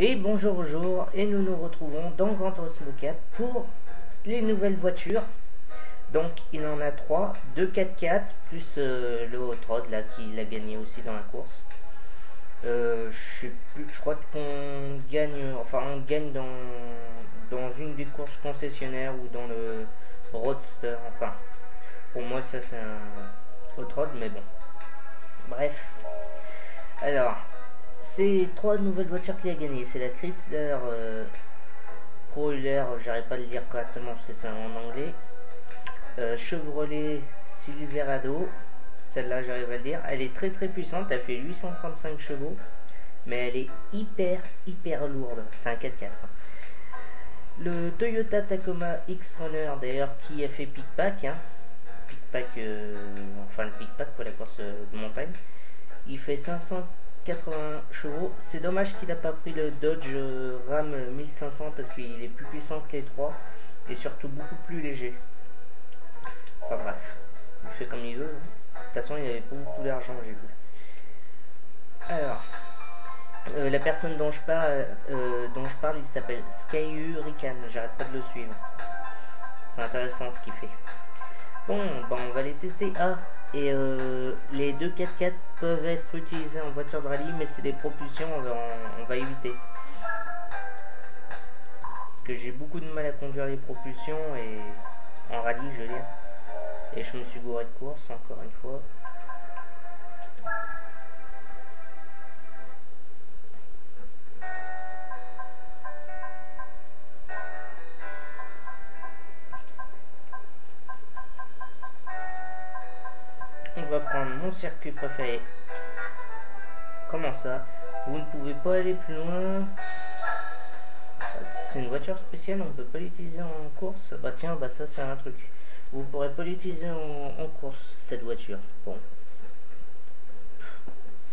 Et bonjour, et nous nous retrouvons dans Gran Turismo 4 pour les nouvelles voitures. Donc il en a 3, 2 4x4 plus le Hot Rod là qui l'a gagné aussi dans la course. Je sais plus, je crois qu'on gagne, enfin on gagne dans une des courses concessionnaires ou dans le Roadster, enfin pour moi ça c'est un Hot Rod mais bon. Bref, alors c'est 3 nouvelles voitures qu'il a gagné, c'est la Chrysler Prowler, j'arrive pas à le dire correctement parce que c'est en anglais. Chevrolet Silverado, celle-là j'arrive à le dire. Elle est très puissante, elle fait 835 chevaux, mais elle est hyper lourde. C'est un 4x4. Le Toyota Tacoma X-Runner d'ailleurs qui a fait pick-pack, enfin le pick-pack pour la course de montagne. Il fait 580 chevaux. C'est dommage qu'il n'a pas pris le Dodge Ram 1500 parce qu'il est plus puissant que les 3 et surtout beaucoup plus léger. Enfin bref, il fait comme il veut. De toute façon, il avait pas beaucoup d'argent, j'ai vu. Alors, la personne dont je parle, il s'appelle Skyhurican. J'arrête pas de le suivre. C'est intéressant ce qu'il fait. Bon, on va les tester. Et les deux 4x4 peuvent être utilisés en voiture de rallye, mais c'est des propulsions, on va éviter. Parce que j'ai beaucoup de mal à conduire les propulsions et en rallye, je veux dire. Et je me suis gouré de course, encore une fois. On va prendre mon circuit préféré. Comment ça? Vous ne pouvez pas aller plus loin. C'est une voiture spéciale, on ne peut pas l'utiliser en course. Bah tiens, bah ça c'est un truc. Vous ne pourrez pas l'utiliser en course, cette voiture. Bon.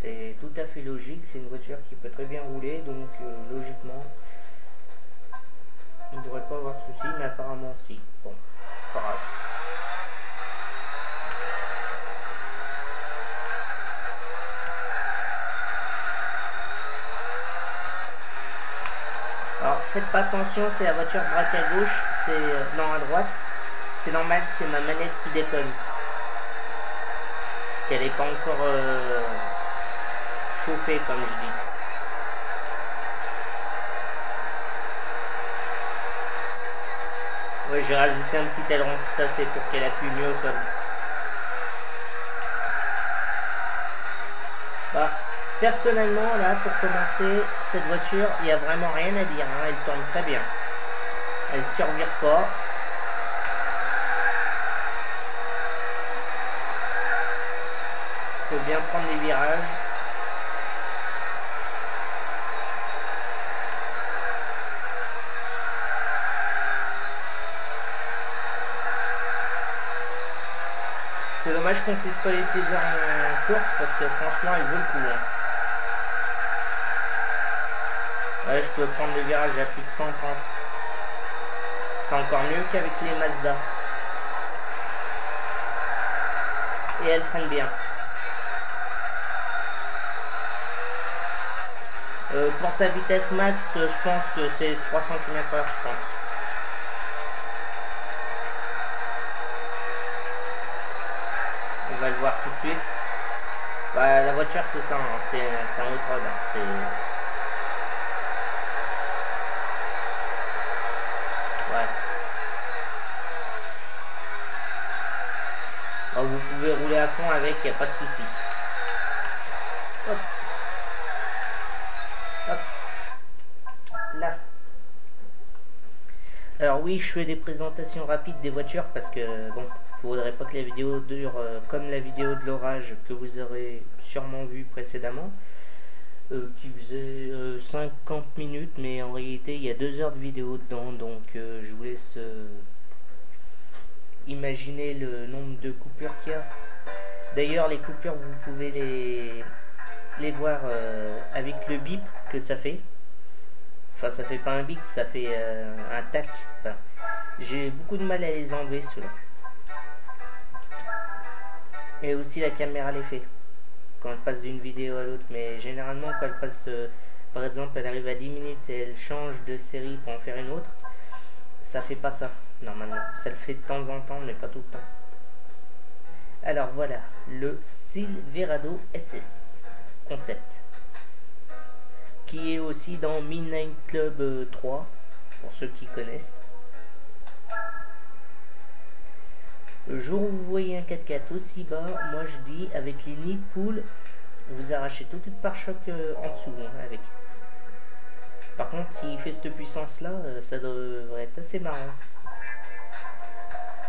C'est tout à fait logique, c'est une voiture qui peut très bien rouler, donc logiquement, il ne devrait pas avoir de soucis, mais apparemment si. Bon, pas grave. Alors faites pas attention, c'est la voiture braque à gauche, c'est non à droite. C'est normal, c'est ma manette qui déconne. Qu'elle n'est pas encore chauffée comme je dis. Oui, j'ai rajouté un petit aileron, ça c'est pour qu'elle appuie mieux comme. Bah, personnellement là pour commencer cette voiture, il n'y a vraiment rien à dire, elle tourne très bien. Elle ne survire pas. Faut bien prendre les virages. C'est dommage qu'on puisse pas l'utiliser en course parce que franchement elle vaut le coup. Ouais, je peux prendre le virage à plus de 130. C'est encore mieux qu'avec les Mazda. Et elle freine bien. Pour sa vitesse max, je pense que c'est 3 km/h, je pense. On va le voir tout de suite. Bah, la voiture c'est ça, c'est un Hot Rod. Ouais. Bah, vous pouvez rouler à fond avec, il n'y a pas de souci. Hop. Hop. Là. Alors oui, je fais des présentations rapides des voitures parce que bon, faudrait pas que la vidéo dure comme la vidéo de l'orage que vous aurez sûrement vu précédemment, qui faisait 50 minutes, mais en réalité il y a 2 heures de vidéo dedans, donc je vous laisse imaginer le nombre de coupures qu'il y a. D'ailleurs les coupures vous pouvez les voir avec le bip que ça fait. Enfin ça fait pas un bip, ça fait un tac. Enfin, j'ai beaucoup de mal à les enlever ceux-là. Et aussi la caméra l'effet quand elle passe d'une vidéo à l'autre, mais généralement quand elle passe par exemple elle arrive à 10 minutes et elle change de série pour en faire une autre, ça fait pas ça normalement. Ça le fait de temps en temps mais pas tout le temps. Alors voilà, le Silverado SS Concept, qui est aussi dans Midnight Club 3, pour ceux qui connaissent. Le jour où vous voyez un 4x4 aussi bas, moi je dis avec les nids de poules, vous arrachez tout le pare-choc en dessous avec. Par contre, s'il fait cette puissance là, ça devrait être assez marrant.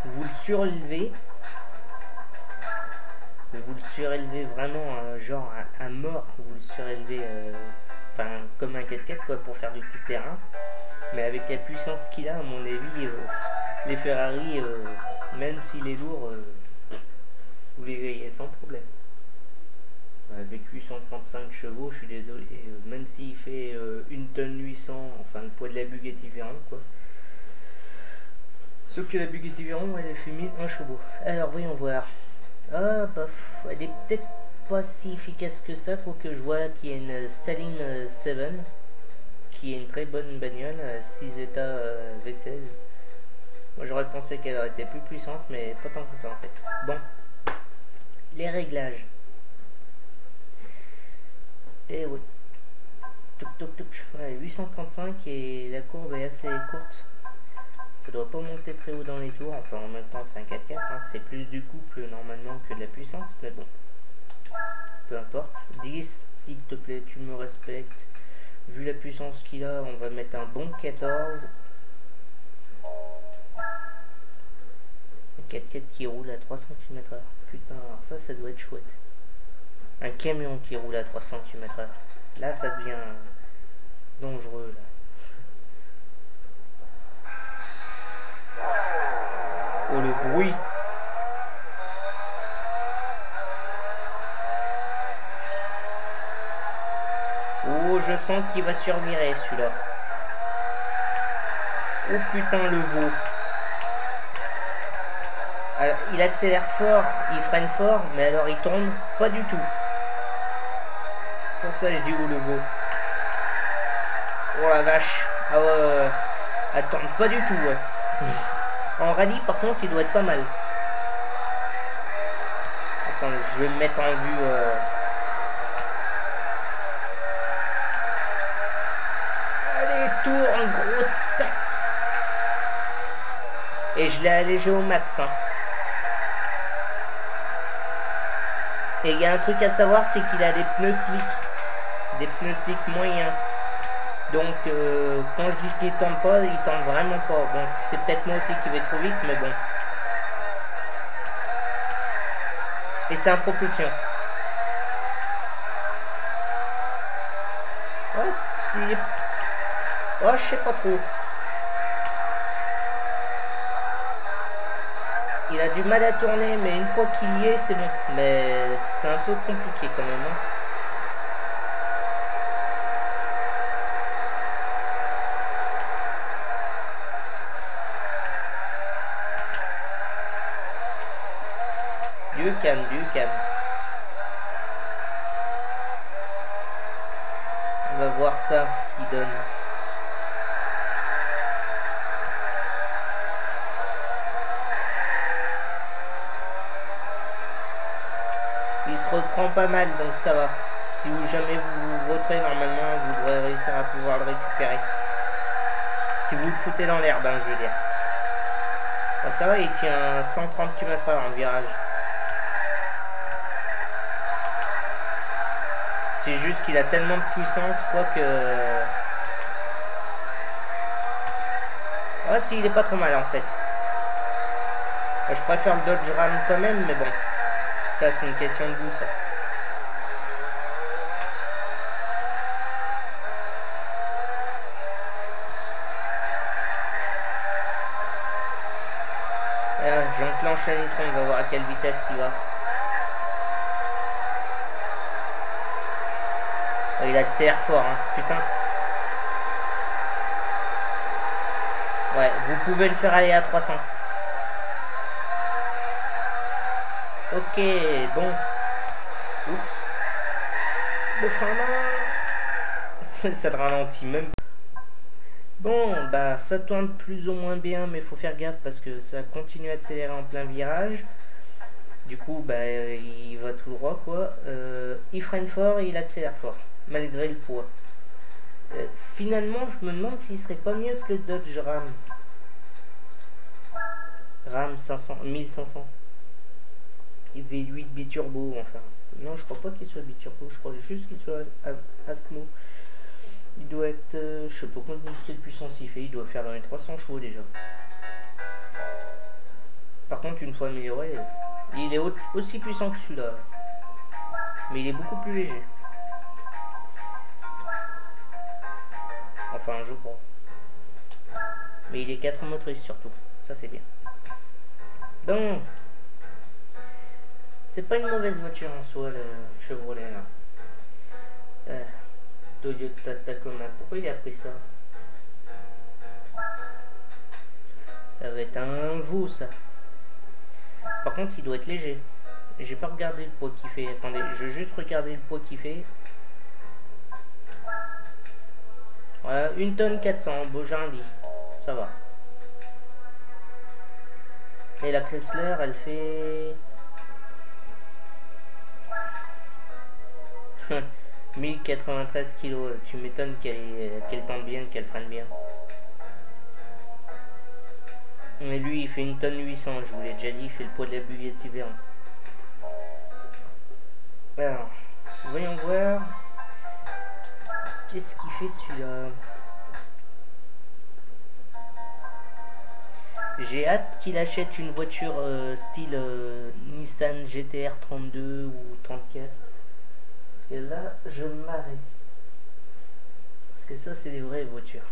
Vous le surélevez, vraiment genre à mort, vous le surélevez enfin comme un 4x4 quoi, pour faire du tout terrain. Mais avec la puissance qu'il a, à mon avis, les Ferrari, même s'il est lourd, vous les voyez sans problème. Avec 835 chevaux, je suis désolé, même s'il fait 1 tonne 800, enfin le poids de la Bugatti Veyron quoi. Sauf que la Bugatti Veyron elle fait 1001 chevaux. Alors voyons voir. Ah bof, elle est peut-être pas si efficace que ça, faut que je vois qu'il y a une Saline 7 qui est une très bonne bagnole, 6 états V16. Moi j'aurais pensé qu'elle aurait été plus puissante, mais pas tant que ça en fait. Bon, les réglages. Et oui. Touc touc touc. Ouais, 835 et la courbe est assez courte. Ça doit pas monter très haut dans les tours. Enfin en même temps c'est un 4x4. Hein. C'est plus du couple normalement que de la puissance. Mais bon. Peu importe. 10 s'il te plaît tu me respectes. Vu la puissance qu'il a on va mettre un bon 14. Un 4x4 qui roule à 3 cm/h. Putain ça doit être chouette. Un camion qui roule à 3 cm/h. Là ça devient dangereux là. Oh le bruit. Oh je sens qu'il va survirer celui-là. Oh putain le veau. Alors, il accélère fort, il freine fort, mais alors il tombe pas du tout. Pour ça je dis oh le veau. Oh la vache. Ah ouais. Elle tourne pas du tout ouais. En rallye par contre il doit être pas mal. Attends, je vais me mettre en vue. Allez, tourne gros sac. Et je l'ai allégé au max. Hein. Et il y a un truc à savoir, c'est qu'il a des pneus slick. Des pneus slick moyens. Donc quand je dis qu'il tombe pas, il tombe vraiment pas. Bon, c'est peut-être moi aussi qui vais trop vite, mais bon. Et c'est en propulsion. Oh, si... oh je sais pas trop. Il a du mal à tourner, mais une fois qu'il y est, c'est bon. Mais c'est un peu compliqué quand même. Hein. Du calme, du calme. On va voir ça, ce qu'il donne. Il se reprend pas mal, donc ça va. Si vous jamais vous retrouvez, normalement, vous devrez réussir à pouvoir le récupérer. Si vous le foutez dans l'herbe, hein, je veux dire. Bon, ça va, il tient 130 km/h en virage. C'est juste qu'il a tellement de puissance, quoi que... ah si, il est pas trop mal en fait. Je préfère le Dodge Ram quand même, mais bon. Ça, c'est une question de goût, ça. J'enclenche la nitron, on va voir à quelle vitesse il va. Oh, il accélère fort, hein, putain. Ouais, vous pouvez le faire aller à 300. Ok, bon. Oups. Le frein à main. Ça le ralentit même. Bon, bah ça tourne plus ou moins bien, mais faut faire gaffe parce que ça continue à accélérer en plein virage. Du coup, bah il va tout droit quoi. Il freine fort et il accélère fort, malgré le poids. Finalement, je me demande s'il serait pas mieux que le Dodge Ram. Ram 500, 1500. Il V8 biturbo, enfin. Non, je crois pas qu'il soit biturbo, je crois juste qu'il soit Asmo. Il doit être, je sais pas combien de puissance il fait, il doit faire dans les 300 chevaux déjà. Par contre, une fois amélioré, il est aussi puissant que celui-là. Mais il est beaucoup plus léger. Enfin, je crois. Mais il est 4 motrices surtout. Ça, c'est bien. Donc, c'est pas une mauvaise voiture en soi, le Chevrolet, là. Toyota Tacoma. Pourquoi il a pris ça? Ça va être un veau, ça. Par contre, il doit être léger. J'ai pas regardé le poids qu'il fait. Attendez, je vais juste regarder le poids qu'il fait. Voilà, 1 tonne 400, beau lit. Ça va. Et la Chrysler, elle fait 1093 kilos. Tu m'étonnes qu'elle tente bien, qu'elle freine bien. Mais lui, il fait 1 tonne 800, je vous l'ai déjà dit, il fait le poids de la Bugatti Veyron. Alors, voyons voir. Qu'est-ce qu'il fait celui-là? J'ai hâte qu'il achète une voiture style Nissan GTR 32 ou 34. Parce que là, je m'arrête. Parce que ça, c'est des vraies voitures.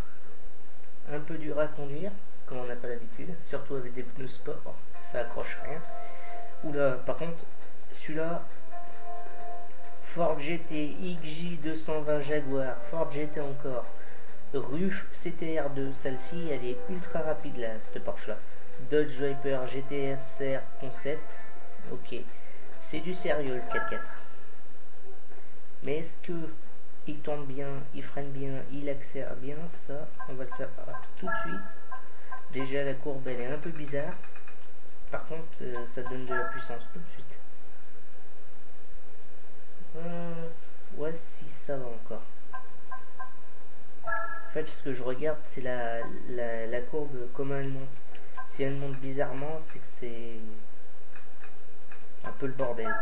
Un peu dur à conduire, comme on n'a pas l'habitude. Surtout avec des pneus sport, ça accroche rien. Oula, par contre, celui-là, Ford GT XJ 220 Jaguar, Ford GT encore, Ruf CTR2, celle-ci elle est ultra rapide là, cette Porsche là. Dodge Viper GTSR Concept, ok, c'est du sérieux le 4x4. Mais est-ce que il tourne bien, il freine bien, il accélère bien? Ça, on va le savoir tout de suite. Déjà la courbe elle est un peu bizarre, par contre ça donne de la puissance tout de suite. Ouais, si ça va encore. En fait, ce que je regarde, c'est la courbe, comment elle monte. Si elle monte bizarrement, c'est que c'est un peu le bordel.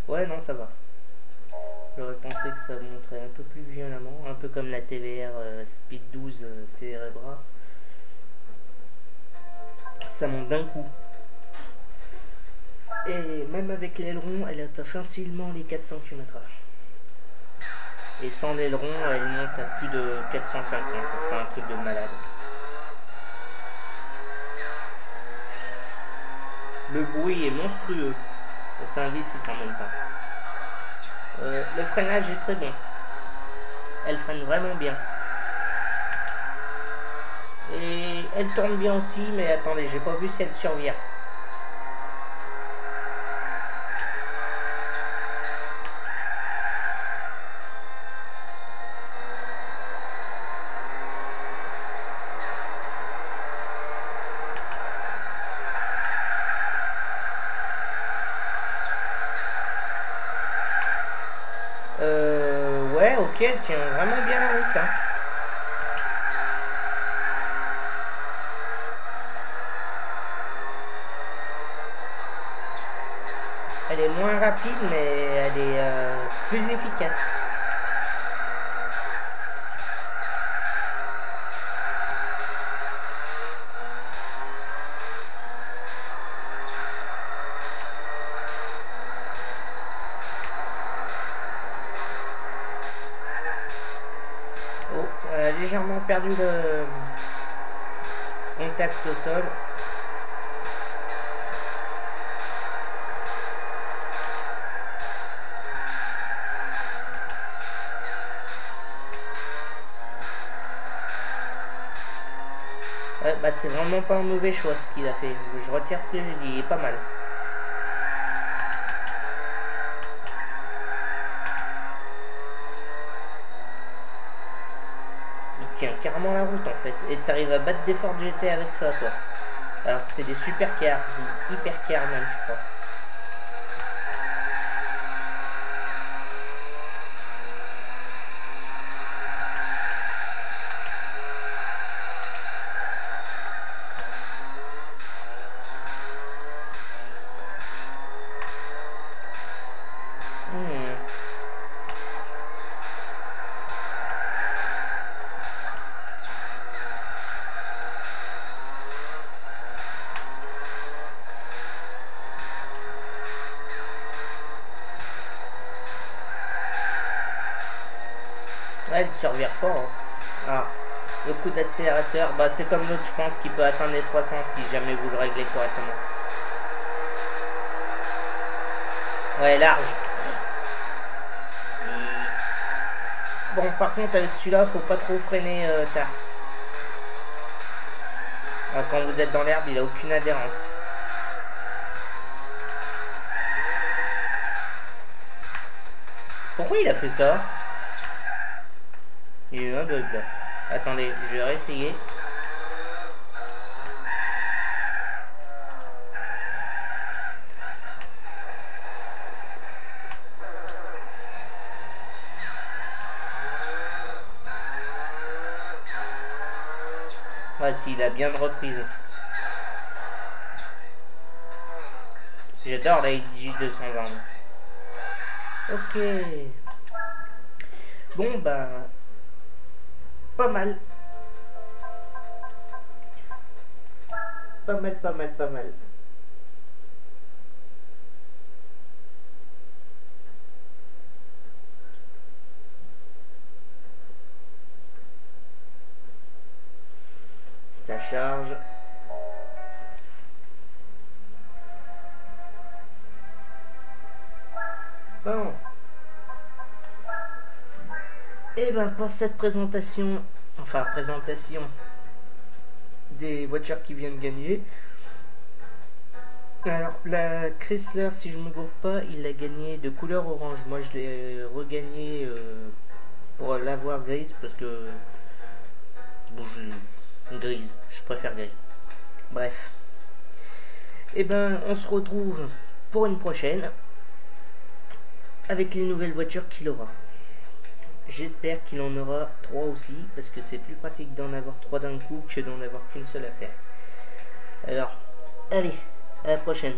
Ouais, non, ça va. J'aurais pensé que ça monterait un peu plus violemment, un peu comme la TVR Speed 12 Cerebra. Ça monte d'un coup. Et même avec l'aileron, elle atteint facilement les 400 km/h. Et sans l'aileron, elle monte à plus de 450. C'est un truc de malade. Le bruit est monstrueux. C'est un vice en même temps. Le freinage est très bon. Elle freine vraiment bien. Et elle tourne bien aussi, mais attendez, j'ai pas vu si elle survient. Ouais, ok, elle tient vraiment bien la route, hein. Elle est moins rapide, mais elle est plus efficace. Oh, elle a légèrement perdu le contact au sol. Ouais, bah c'est vraiment pas un mauvais choix ce qu'il a fait. Je retire ce que j'ai dit, il est pas mal. tient carrément la route en fait. Et t'arrives à battre des Ford GT avec ça, quoi. Alors que c'est des supercars, des hypercars même, je crois. Ouais, il ne survire pas. Hein. Ah, le coup d'accélérateur, bah c'est comme l'autre, je pense, qui peut atteindre les 300 si jamais vous le réglez correctement. Ouais, large. Bon, par contre, avec celui-là, faut pas trop freiner tard. Quand vous êtes dans l'herbe, il a aucune adhérence. Pourquoi il a fait ça? Il y a eu un bug là. Attendez, je vais réessayer. Ouais, si, il a bien de reprise. J'adore la XJ220. Ok. Bon, bah... Pas mal. Pas mal, pas mal, pas mal. Ça charge. Bon. Et ben pour cette présentation, enfin présentation des voitures qui viennent gagner. Alors la Chrysler, si je me gourre pas, il a gagné de couleur orange. Moi je l'ai regagné pour l'avoir grise parce que bon, grise, je préfère grise. Bref. Et ben on se retrouve pour une prochaine avec les nouvelles voitures qu'il aura. J'espère qu'il en aura 3 aussi, parce que c'est plus pratique d'en avoir 3 d'un coup que d'en avoir qu'une seule à faire. Alors, allez, à la prochaine.